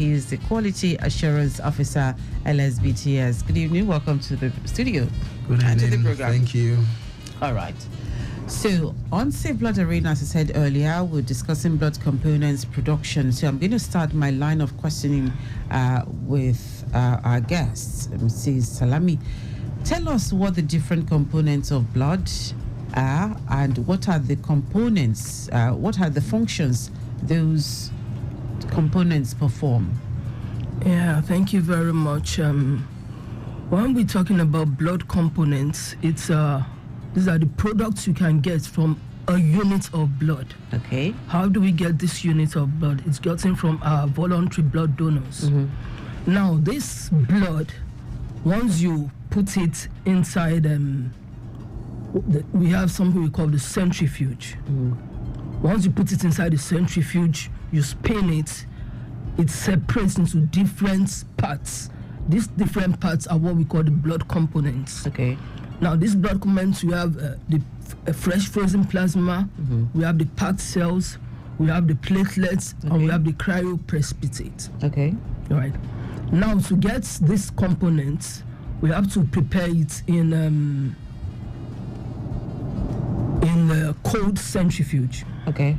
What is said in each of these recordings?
He is the Quality Assurance Officer, LSBTS. Good evening. Welcome to the studio. Good evening. To the program. Thank you. All right. So, on Safe Blood Arena, as I said earlier, we're discussing blood components production. So, I'm going to start my line of questioning with our guests, Mrs. Salami. Tell us what the different components of blood are and what are the components, what are the functions those components perform. Yeah, thank you very much. When we're talking about blood components, it's these are the products you can get from a unit of blood. Okay. How do we get this unit of blood? It's gotten from our voluntary blood donors. Mm-hmm. Now, this blood, once you put it inside, we have something we call the centrifuge. Once you put it inside the centrifuge, you spin it, it separates into different parts. These different parts are what we call the blood components. Okay. Now, these blood components, we have the fresh frozen plasma, we have the packed cells, we have the platelets, and we have the cryoprecipitate. Okay. All right. Now, to get these components, we have to prepare it in a cold centrifuge. Okay.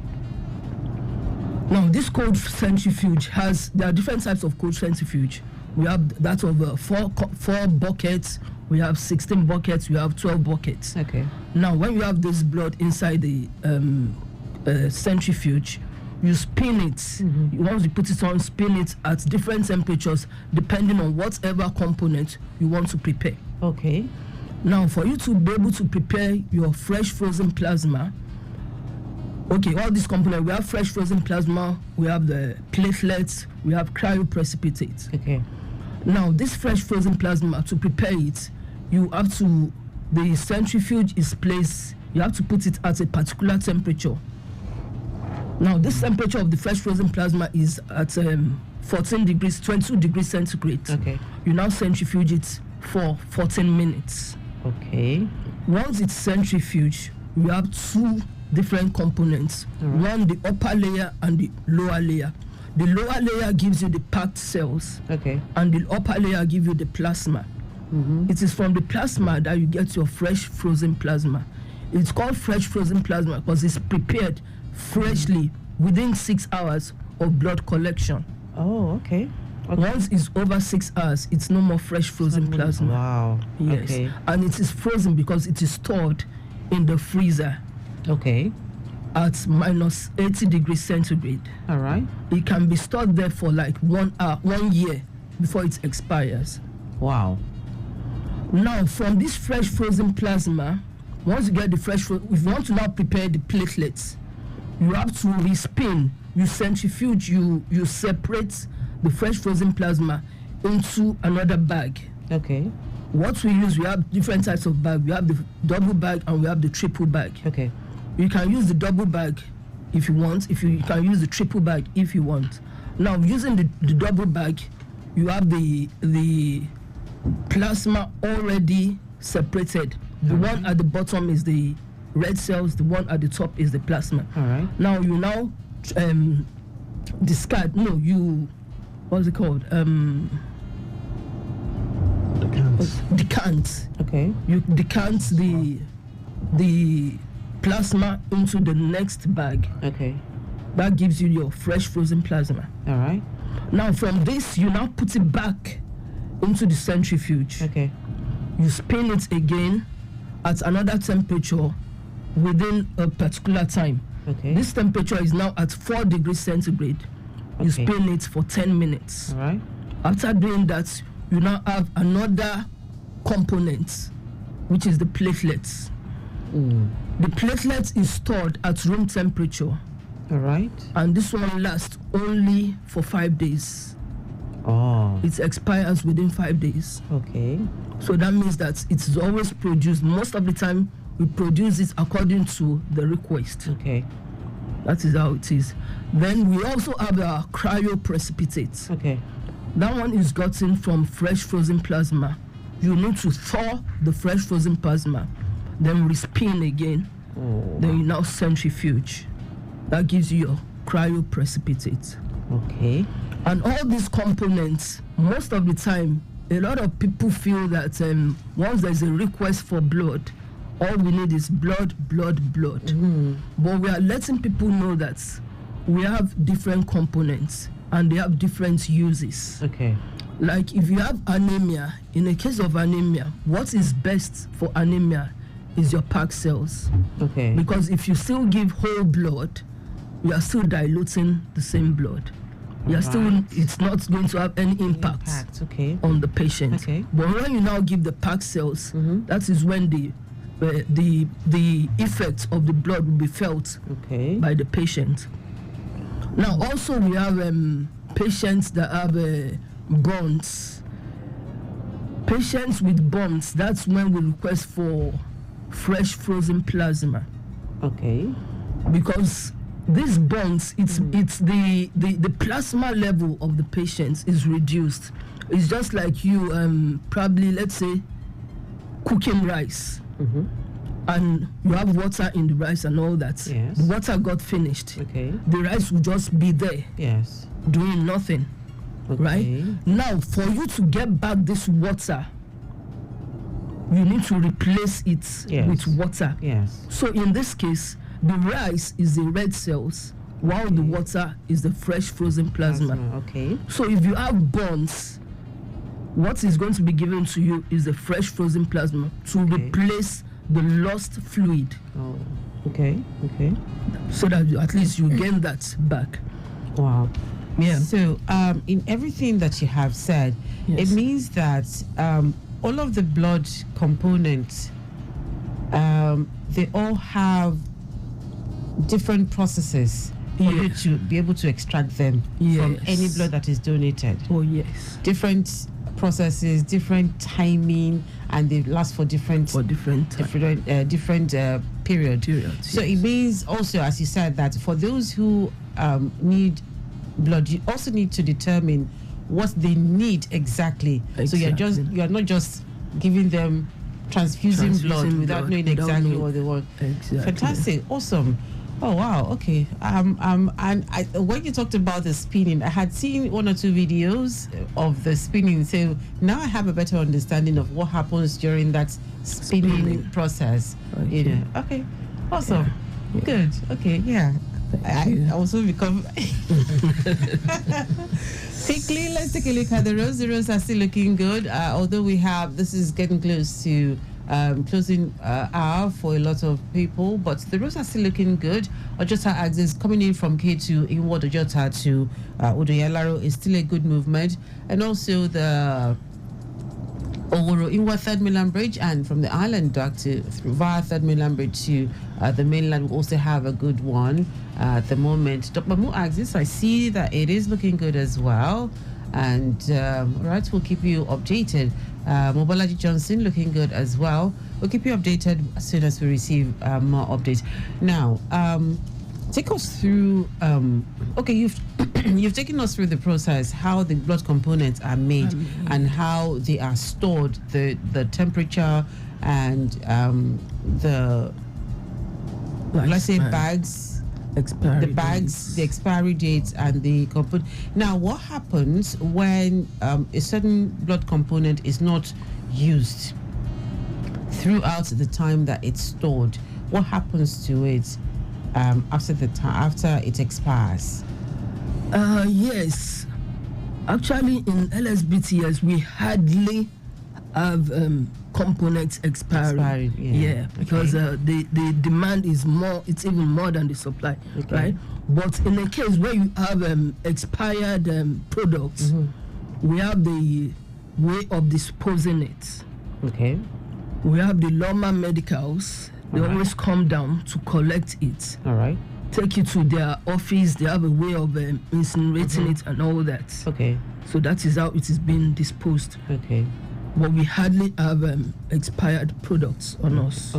Now, this cold centrifuge there are different types of cold centrifuge. We have that of 4 buckets, we have 16 buckets, we have 12 buckets. Okay. Now, when you have this blood inside the centrifuge, you spin it. Once you put it on, spin it at different temperatures, depending on whatever component you want to prepare. Okay. Now, for you to be able to prepare your fresh frozen plasma, okay, all these components, we have fresh frozen plasma, we have the platelets, we have cryoprecipitate. Okay. Now, this fresh frozen plasma, to prepare it, the centrifuge is placed, you have to put it at a particular temperature. Now, this temperature of the fresh frozen plasma is at 22 degrees centigrade. Okay. You now centrifuge it for 14 minutes. Okay. Once it's centrifuge, we have 2 different components. One, the upper layer and the lower layer. The lower layer gives you the packed cells. Okay. And the upper layer gives you the plasma. It is from the plasma that you get your fresh frozen plasma. It's called fresh frozen plasma because it's prepared freshly within 6 hours of blood collection. Oh, okay. Once it's over 6 hours, it's no more fresh frozen plasma. Wow. Yes. Okay. And it is frozen because it is stored in the freezer. Okay. At -80 degrees centigrade. All right. It can be stored there for like 1 year before it expires. Wow. Now, from this fresh frozen plasma, once you get the fresh, if you want to now prepare the platelets, you have to respin, you centrifuge, you separate the fresh frozen plasma into another bag. Okay. What we use, we have different types of bag. We have the double bag and we have the triple bag. Okay. You can use the double bag if you want. You can use the triple bag if you want. Now, using the double bag, you have the plasma already separated. The one at the bottom is the red cells. The one at the top is the plasma. All right. Now, you discard. No, what's it called? Decant. Okay. You decant the plasma into the next bag. Okay. That gives you your fresh frozen plasma. All right. Now, from this, you now put it back into the centrifuge. Okay. You spin it again at another temperature within a particular time. Okay. This temperature is now at 4 degrees centigrade. You spin it for 10 minutes. All right. After doing that, you now have another component, which is the platelets. The platelet is stored at room temperature. All right. And this one lasts only for 5 days. Oh. It expires within 5 days. Okay. So that means that it is always produced. Most of the time, we produce it according to the request. Okay. That is how it is. Then we also have our cryoprecipitate. Okay. That one is gotten from fresh frozen plasma. You need to thaw the fresh frozen plasma, then respin again. Then you now centrifuge. That gives you your cryoprecipitate. Okay. And all these components, most of the time, a lot of people feel that once there's a request for blood, all we need is blood. But we are letting people know that we have different components and they have different uses. Okay. Like if you have anemia, in the case of anemia, what is best for anemia is your packed cells. Okay. Because if you still give whole blood, you are still diluting the same blood. It's not going to have any impact on the patient. Okay. But when you now give the packed cells, that is when the effect of the blood will be felt by the patient. Now also we have patients that have burns. Patients with burns, that's when we request for fresh frozen plasma. Okay. Because these burns, it's the plasma level of the patient is reduced. It's just like you probably, let's say, cooking rice. And you have water in the rice and all that. Yes. The water got finished. Okay. The rice will just be there. Yes. Doing nothing. Okay. Right? Now, for you to get back this water, you need to replace it with water. Yes. So in this case, the rice is the red cells, while the water is the fresh frozen plasma. Okay. So if you have burns, what is going to be given to you is the fresh frozen plasma to replace the lost fluid. Oh, okay. So that at least you gain that back. Wow. Yeah. So, in everything that you have said, it means that all of the blood components, they all have different processes for you to be able to extract them from any blood that is donated. Oh, yes. Different processes, different timing, and they last for different periods. So it means also, as you said, that for those who need blood, you also need to determine what they need exactly. So you're not just giving them transfusing blood without knowing exactly what they want. Exactly. Fantastic, awesome. Oh wow, okay. When you talked about the spinning, I had seen one or two videos of the spinning, so now I have a better understanding of what happens during that spinning process. Okay, awesome. Good. Okay, yeah. I also become quickly. Let's take a look at the rows. The rows are still looking good, although this is getting close to closing hour for a lot of people, but the rows are still looking good. Ojota axis coming in from K2 inward Ojota to Odoyalaro is still a good movement, and also the Oworo inward Third Mainland Bridge, and from the island dock via Third Mainland Bridge to the mainland we also have a good one at the moment. Dr. Mu axis, I see that it is looking good as well, and right, we'll keep you updated. Mobolaji Johnson looking good as well. We'll keep you updated as soon as we receive more updates. Now, take us through. Okay, you've taken us through the process, how the blood components are made and how they are stored, the temperature and the let's say bags. The expiry dates and the component. Now, what happens when a certain blood component is not used throughout the time that it's stored? What happens to it after it expires? Yes, actually, in LSBTS we hardly have components expiring. Because the demand is more, it's even more than the supply, right? But in a case where you have expired products, we have the way of disposing it. We have the Loma medicals. They always come down to collect it. Take it to their office. They have a way of incinerating it and all that. So that is how it is being disposed. But we hardly have expired products on us.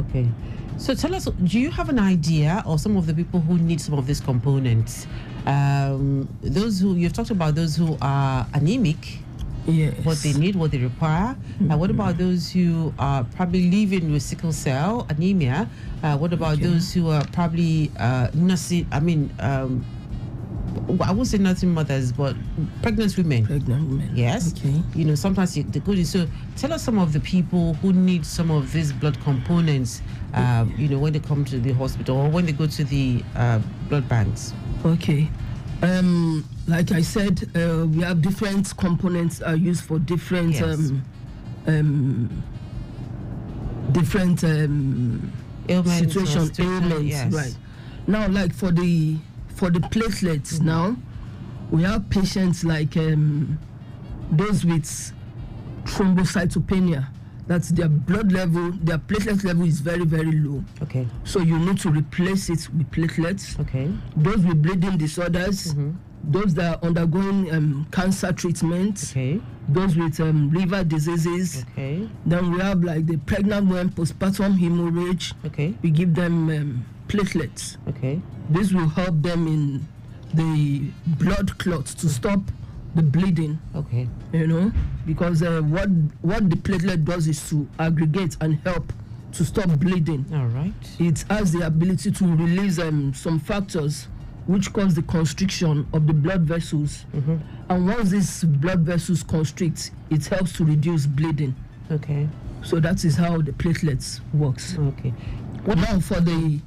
So tell us, do you have an idea of some of the people who need some of these components? Those who, you've talked about those who are anemic, what they need, what they require. What about those who are probably living with sickle cell anemia? What about those who are probably I won't say nursing mothers, but pregnant women. Pregnant women. Yes. Okay. Sometimes the good is, so tell us some of the people who need some of these blood components, when they come to the hospital or when they go to the blood banks. Okay. Like I said, we have different components are used for different different ailments, situations, ailments. Yes. Right. Now, like for the platelets, now we have patients like those with thrombocytopenia. That's their blood level, their platelet level is very, very low. Okay. So you need to replace it with platelets. Okay. Those with bleeding disorders, those that are undergoing cancer treatment, Okay. those with liver diseases. Okay. Then we have like the pregnant women, postpartum hemorrhage. Okay. We give them platelets. Okay. This will help them in the blood clots to stop the bleeding. Okay. Because what the platelet does is to aggregate and help to stop bleeding. All right. It has the ability to release some factors which cause the constriction of the blood vessels. And once these blood vessels constrict, it helps to reduce bleeding. Okay. So that is how the platelets works. Okay. Now for the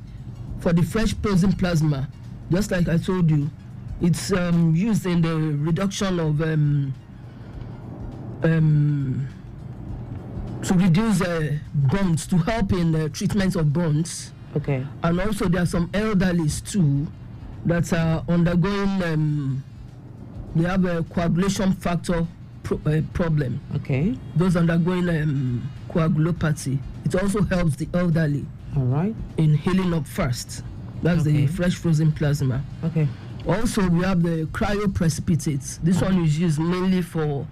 fresh frozen plasma, just like I told you, it's used in the reduction of to reduce burns, to help in the treatment of burns. Okay. And also there are some elderlies too that are undergoing they have a coagulation factor problem. Okay. Those undergoing coagulopathy. It also helps the elderly. All right. In healing up first. That's the fresh frozen plasma. Okay. Also, we have the cryoprecipitates. This one is used mainly for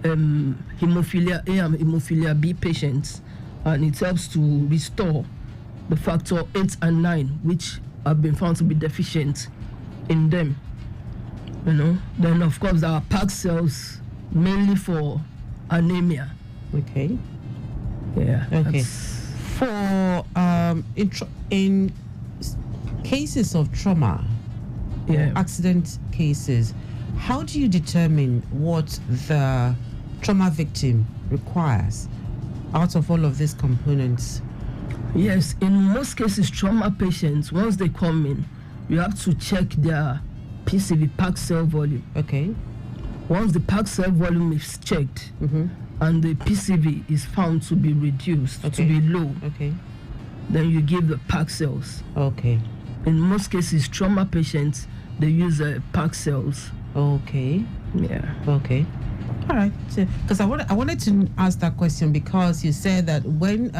hemophilia A and hemophilia B patients, and it helps to restore the factor 8 and 9, which have been found to be deficient in them. Then of course there are packed cells, mainly for anemia. Okay. Yeah. Okay. For in cases of trauma, accident cases, how do you determine what the trauma victim requires out of all of these components? Yes, in most cases, trauma patients, once they come in, you have to check their PCV, packed cell volume. Okay. Once the packed cell volume is checked and the PCV is found to be reduced, to be low, then you give the packed cells. Okay. In most cases, trauma patients, they use packed cells. Okay. Yeah. Okay. All right. Because I wanted to ask that question because you said that when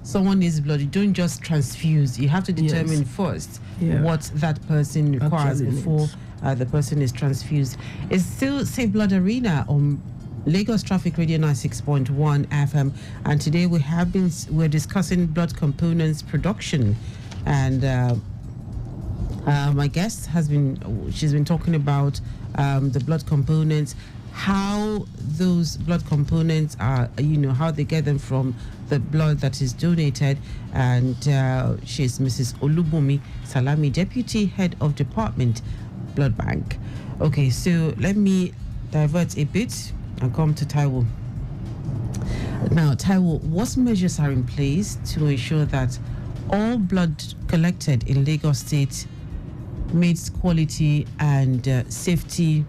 someone needs blood, you don't just transfuse. You have to determine first what that person requires before the person is transfused. It's still Safe Blood Arena on Lagos Traffic Radio 96.1 FM, and today we're discussing blood components production, and my guest she's been talking about the blood components, how those blood components are, how they get them from the blood that is donated, and she's Mrs. Olubunmi Salami, Deputy Head of Department, Blood Bank. Okay, so let me divert a bit and come to Taiwo. Now, Taiwo, what measures are in place to ensure that all blood collected in Lagos State meets quality and safety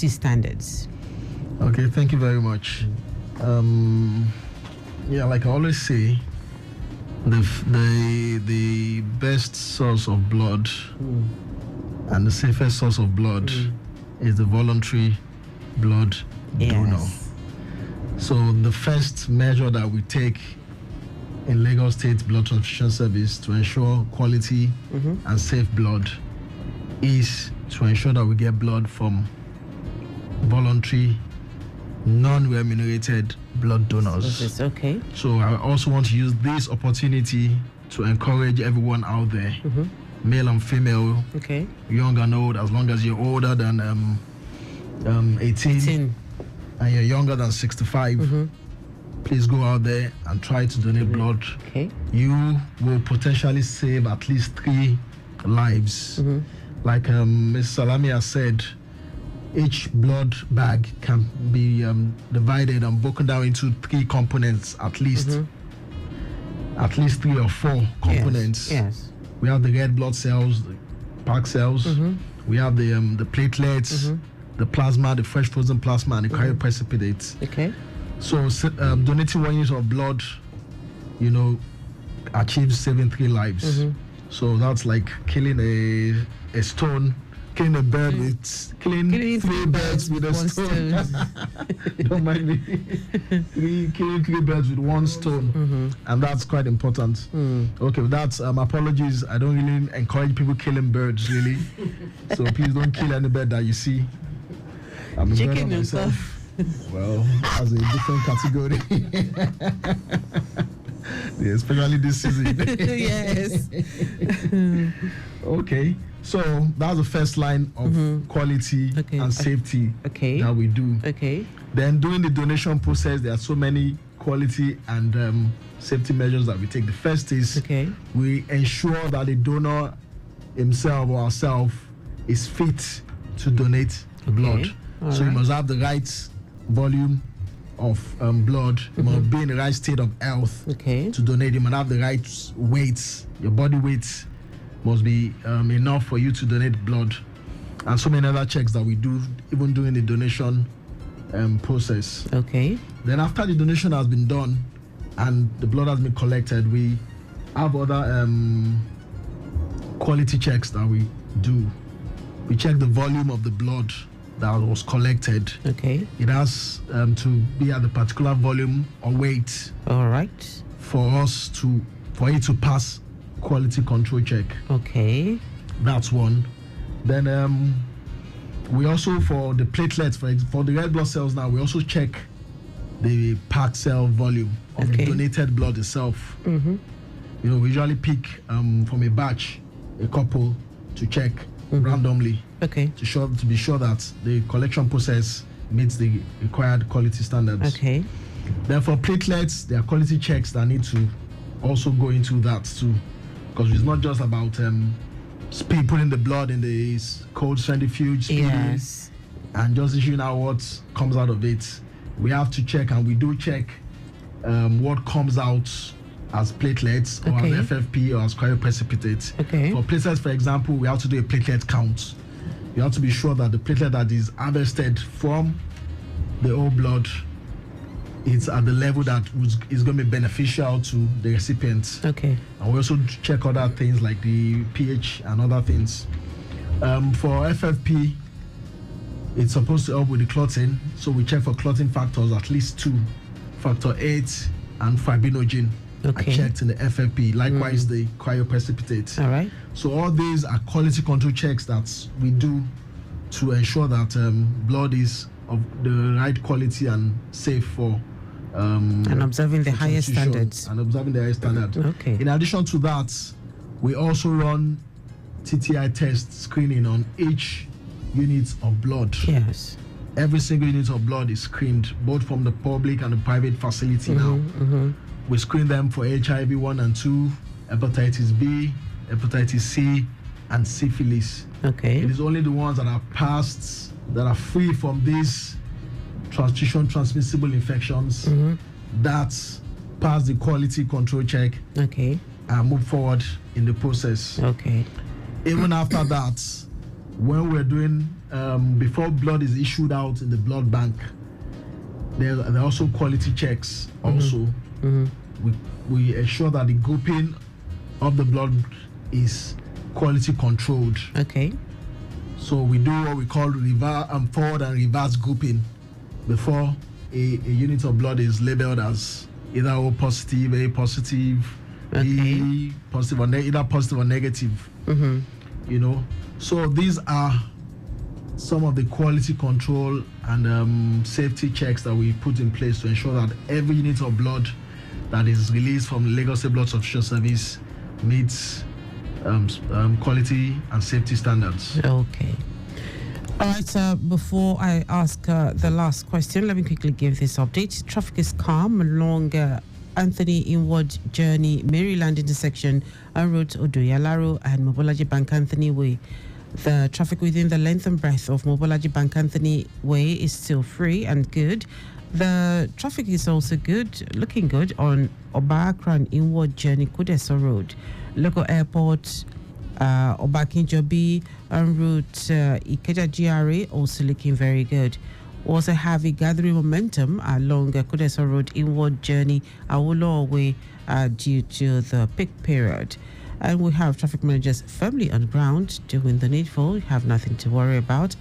standards? Okay, thank you very much. Like I always say, the best source of blood and the safest source of blood is the voluntary blood donor. So the first measure that we take in Lagos State Blood Transfusion Service to ensure quality and safe blood is to ensure that we get blood from voluntary, non-remunerated blood donors. Okay. So I also want to use this opportunity to encourage everyone out there, male and female, young and old, as long as you're older than 18 and you're younger than 65, please go out there and try to donate blood. Okay. You will potentially save at least 3 lives. like Ms. Salami has said, each blood bag can be divided and broken down into 3 components at least. At least 3 or 4 components. Yes. We have the red blood cells, the packed cells. We have the platelets, the plasma, the fresh frozen plasma, and the cryoprecipitates. Okay. So donating 1 unit of blood, achieves saving 3 lives. So that's like killing a stone, killing a bird with killing 3 birds with a stone. Don't mind me. Killing 3 birds with 1 stone, and that's quite important. Okay, that's apologies. I don't really encourage people killing birds, really. So please don't kill any bird that you see. I'm a bird myself. Well, as a different category. Yeah, especially this season. Yes. Okay, so that's the first line of quality and safety that we do. Okay. Then during the donation process, there are so many quality and safety measures that we take. The first is we ensure that the donor himself or herself is fit to donate blood. So you must have the right volume of blood. You must be in the right state of health to donate. You must have the right weight. Your body weight must be enough for you to donate blood, and so many other checks that we do even during the donation process. Okay. Then after the donation has been done and the blood has been collected, we have other quality checks that we do. We check the volume of the blood that was collected. Okay. It has to be at the particular volume or weight. All right. For it to pass quality control check. Okay. That's one. Then we also, for the platelets, for the red blood cells now, we also check the packed cell volume of the donated blood itself. We usually pick from a batch a couple to check randomly. Okay. To be sure that the collection process meets the required quality standards. Okay. Then for platelets, there are quality checks that need to also go into that too, because it's not just about putting the blood in the cold centrifuge and just issuing out what comes out of it. We have to check, and we do check what comes out as platelets or as FFP or as cryoprecipitate. For platelets, for example, we have to do a platelet count. You have to be sure that the platelet that is harvested from the whole blood is at the level that is going to be beneficial to the recipient. Okay. And we also check other things like the pH and other things. For FFP, it's supposed to help with the clotting, so we check for clotting factors, at least 2, factor 8 and fibrinogen. Are checked in the FFP. Likewise, the cryoprecipitate. All right. So all these are quality control checks that we do to ensure that blood is of the right quality and safe for and observing the highest standards. And observing the highest standard. Okay. In addition to that, we also run TTI test screening on each unit of blood. Yes. Every single unit of blood is screened, both from the public and the private facility now. We screen them for HIV 1 and 2, hepatitis B, hepatitis C, and syphilis. Okay. It is only the ones that are passed, that are free from these transmission-transmissible infections that pass the quality control check and move forward in the process. Okay. Even after that, when we're doing, before blood is issued out in the blood bank, there are also quality checks also. We ensure that the grouping of the blood is quality controlled. Okay. So we do what we call forward and reverse grouping before a unit of blood is labeled as either O positive, A positive, B positive, or either positive or negative. So these are some of the quality control and safety checks that we put in place to ensure that every unit of blood that is released from Lagos State Blood Transfusion Service meets quality and safety standards. Okay. All right, before I ask the last question, let me quickly give this update. Traffic is calm along Anthony Inward Journey, Maryland intersection, en route Odoyalaro and Mobolaji Bank Anthony Way. The traffic within the length and breadth of Mobolaji Bank Anthony Way is still free and good. The traffic is also good, looking good on Obakran inward journey Kudeso Road. Local airport, Obakinjobi en route Ikeja GRA also looking very good. Also have a gathering momentum along Kudeso Road inward journey Awolowo Way due to the peak period. And we have traffic managers firmly on ground doing the needful. You have nothing to worry about.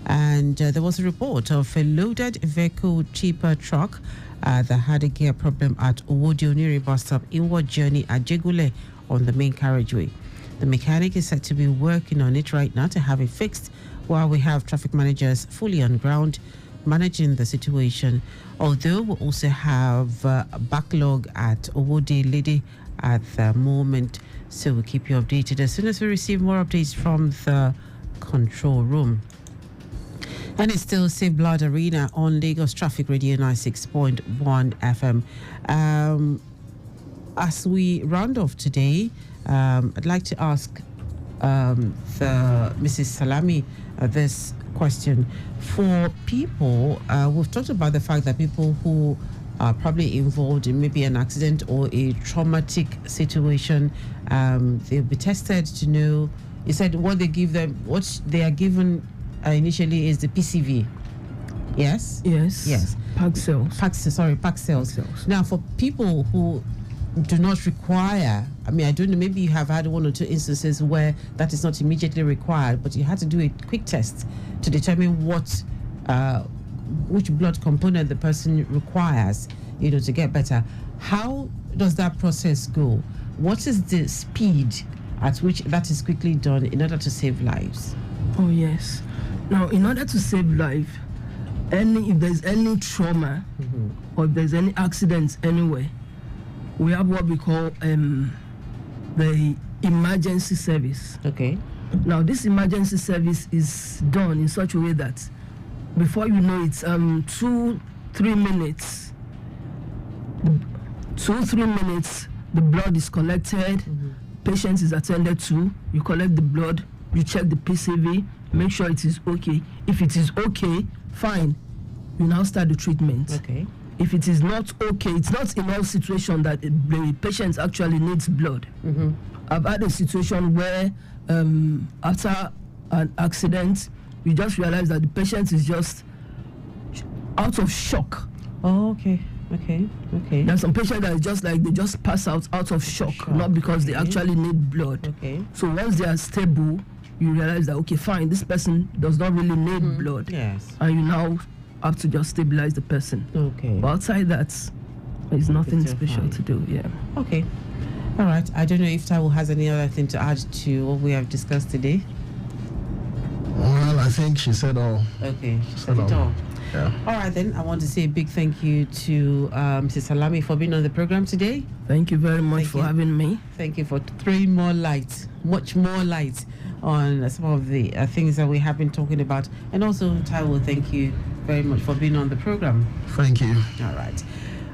And there was a report of a loaded vehicle cheaper truck that had a gear problem at Owodioniri bus stop inward journey at Jegule on the main carriageway. The mechanic is said to be working on it right now to have it fixed, while we have traffic managers fully on ground managing the situation. Although we also have a backlog at Owode Lady at the moment, so we'll keep you updated as soon as we receive more updates from the control room. And it's still Save Blood Arena on Lagos Traffic Radio 96.1 FM. As we round off today, I'd like to ask Mrs. Salami this question. For people, we've talked about the fact that people who are probably involved in maybe an accident or a traumatic situation, they'll be tested to know. You said what they give them, what they are given initially is the PCV. Yes? Yes. Pack cells. Pack cells. Now, for people who do not require, I mean, I don't know, maybe you have had one or two instances where that is not immediately required, but you had to do a quick test to determine which blood component the person requires, to get better. How does that process go? What is the speed at which that is quickly done in order to save lives? Oh, yes. Now, in order to save life, if there's any trauma or if there's any accidents anywhere, we have what we call the emergency service. Okay. Now, this emergency service is done in such a way that before you know it, 2-3 minutes, the blood is collected, patient is attended to, you collect the blood, you check the PCV, make sure it is okay. If it is okay, fine, you now start the treatment. Okay. If it is not okay, it's not in all situations that the patient actually needs blood. I've had a situation where after an accident, you just realize that the patient is just out of shock. Oh, okay. There's some patients that is just like they just pass out of shock, not because they actually need blood. Okay. So once they are stable, you realize that, okay, fine, this person does not really need blood. Yes. And you now have to just stabilize the person. Okay. But outside that, there's nothing special to do. Yeah. Okay. All right. I don't know if Taiwo has any other thing to add to what we have discussed today. Well, I think she said all. Okay. She said it all. Yeah. All right, then. I want to say a big thank you to Mrs. Salami for being on the program today. Thank you very much for having me. Thank you for throwing much more light on some of the things that we have been talking about. And also, Taiwo, thank you very much for being on the program. Thank you.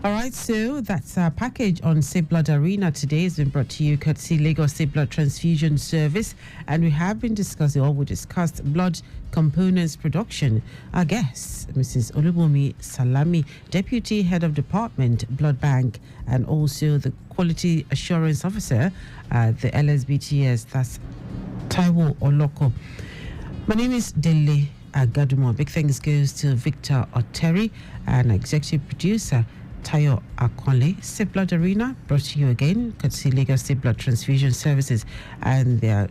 All right, so that's our package on Save Blood Arena today. It's been brought to you courtesy Lagos State Blood Transfusion Service, and we have been discussing, or we discussed, blood components production. Our guest, Mrs. Olubunmi Salami, Deputy Head of Department, Blood Bank, and also the Quality Assurance Officer at the LSBTS, that's Taiwo Oloko. My name is Dele Agadumo. Big thanks goes to Victor Oteri and Executive Producer Tayo Akonle. Save Blood Arena brought to you again courtesy Lagos State Blood Transfusion Services, and their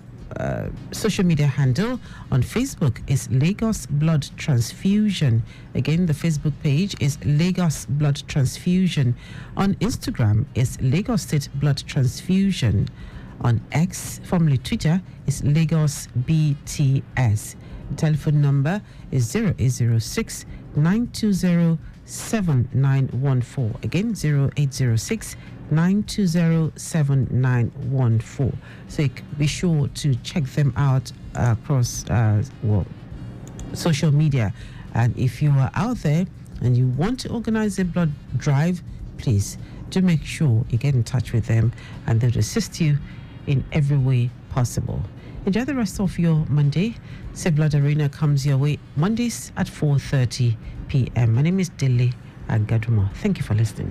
social media handle on Facebook is Lagos Blood Transfusion. Again, the Facebook page is Lagos Blood Transfusion. On Instagram is Lagos State Blood Transfusion. On X, formerly Twitter, is Lagos BTS. The telephone number is 0806 920 7914. Again, 0806 920 7914. So be sure to check them out across social media. And if you are out there and you want to organize a blood drive, please do make sure you get in touch with them, and they'll assist you in every way possible. Enjoy the rest of your Monday. Save Blood Arena comes your way Mondays at 4:30 p.m. My name is Dele Agadumo. Thank you for listening.